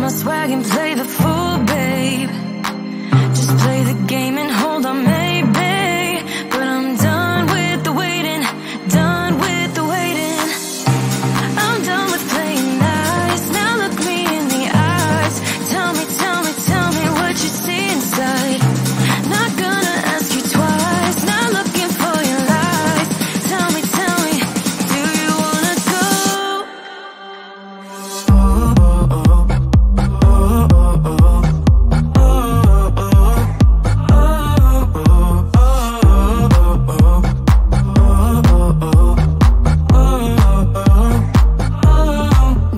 my swag and play the fool, babe. Just play the game and hold on, maybe. But I'm done with the waiting, done with the waiting. I'm done with playing nice. Now look me in the eyes. Tell me, tell me, tell me what you see inside. Not gonna ask you twice. Not looking for your lies. Tell me, do you wanna go?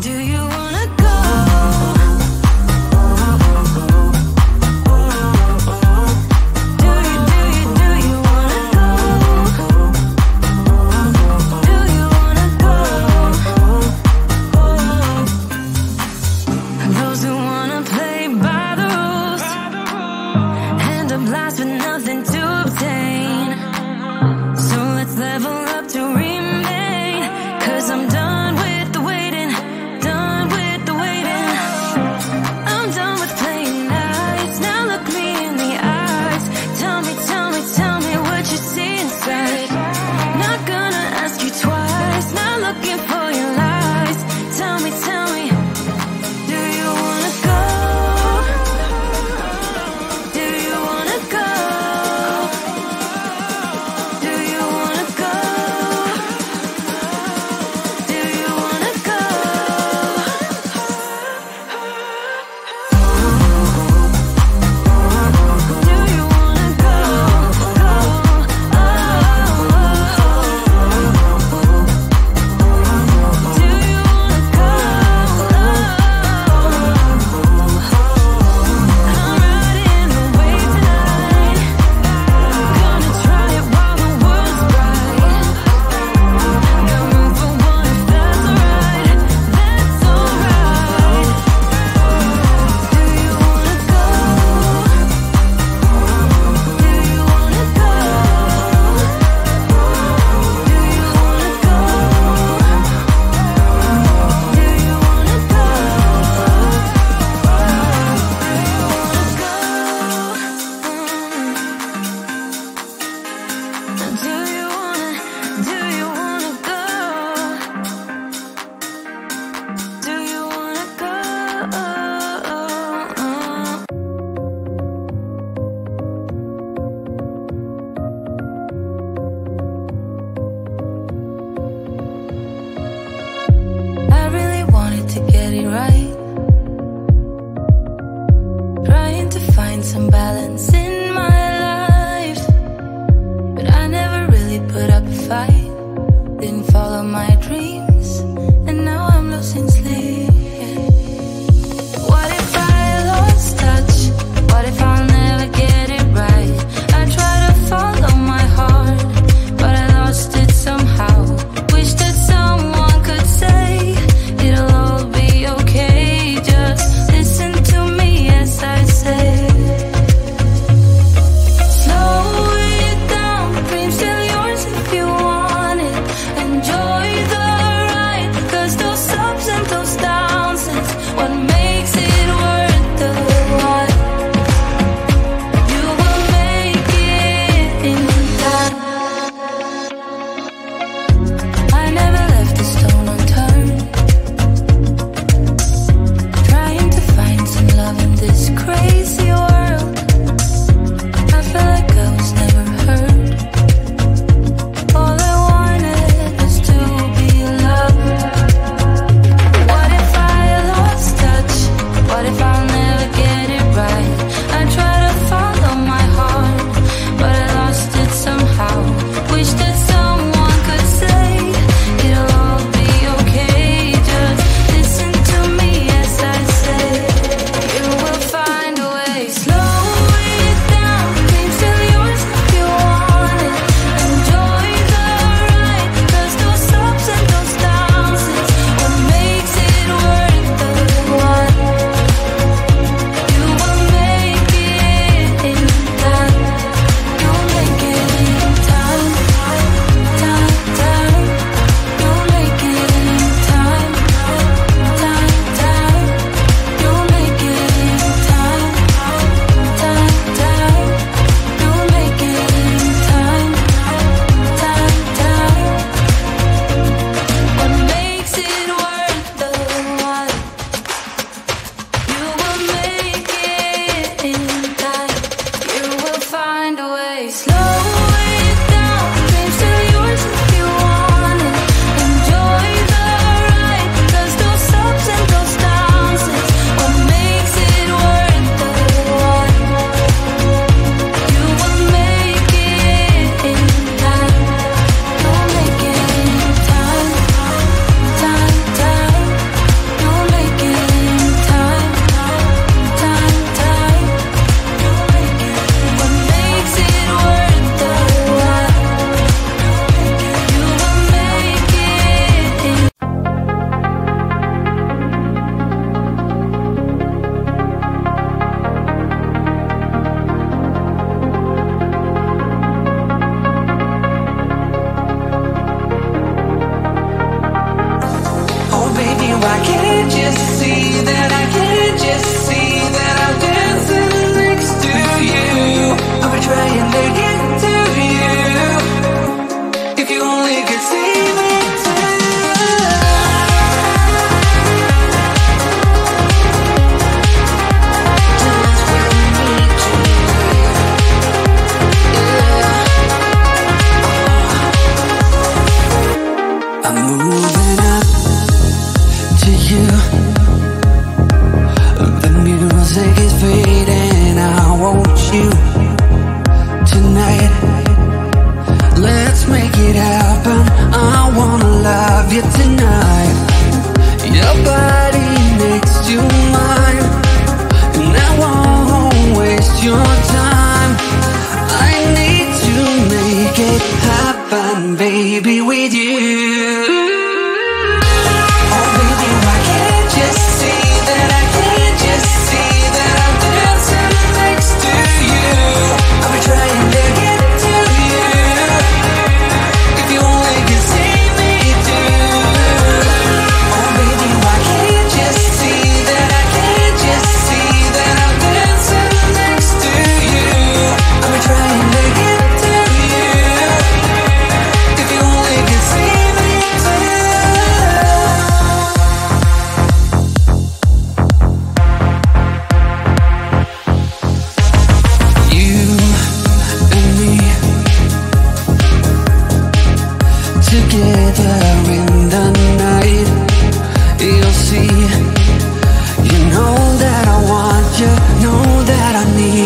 Do you wanna go? Do you wanna go? Do you wanna go? Those who wanna play by the rules end up last with nothing to obtain. So let's level up to remain. 'Cause I'm done with the waiting, done with the waiting. I'm done with playing nice. Now look me in the eyes. Tell me, tell me, tell me what you see inside. Not gonna ask you twice. Not looking for your lies. Tell me, do you wanna go? Do you wanna go?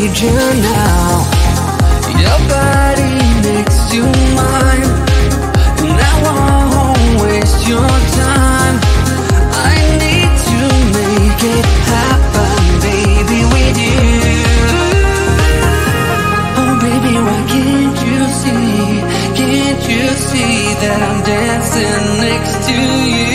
need you now. Your body next to mine, and I won't waste your time. I need to make it happen, baby, with you. Oh baby, why can't you see that I'm dancing next to you?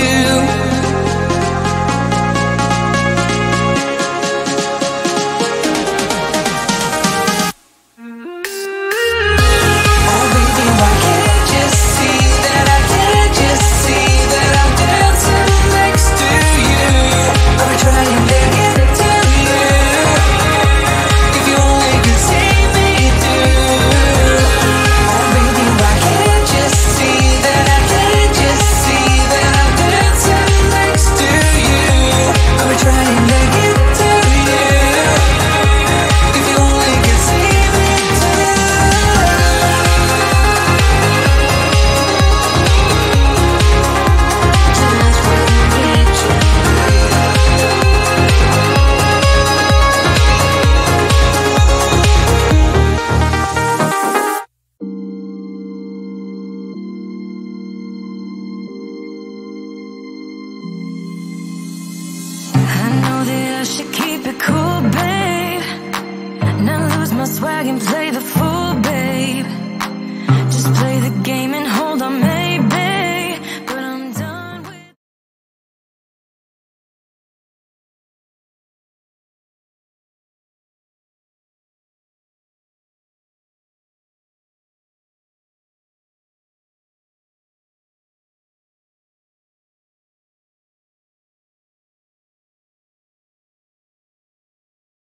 Swag and play the